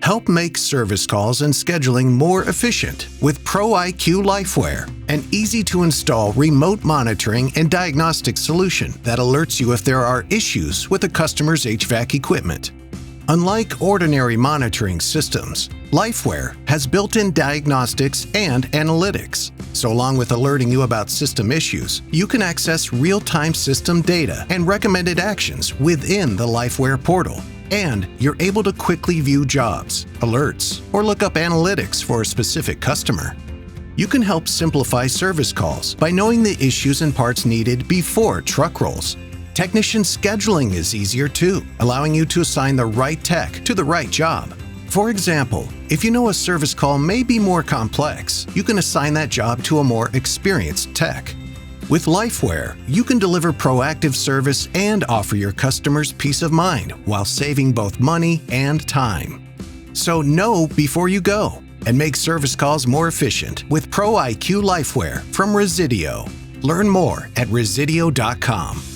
Help make service calls and scheduling more efficient with ProIQ LifeWhere, an easy-to-install remote monitoring and diagnostic solution that alerts you if there are issues with a customer's HVAC equipment. Unlike ordinary monitoring systems, LifeWhere has built-in diagnostics and analytics. So along with alerting you about system issues, you can access real-time system data and recommended actions within the LifeWhere portal. And you're able to quickly view jobs, alerts, or look up analytics for a specific customer. You can help simplify service calls by knowing the issues and parts needed before truck rolls. Technician scheduling is easier too, allowing you to assign the right tech to the right job. For example, if you know a service call may be more complex, you can assign that job to a more experienced tech. With LifeWhere, you can deliver proactive service and offer your customers peace of mind while saving both money and time. So know before you go and make service calls more efficient with ProIQ LifeWhere from Resideo. Learn more at Resideo.com.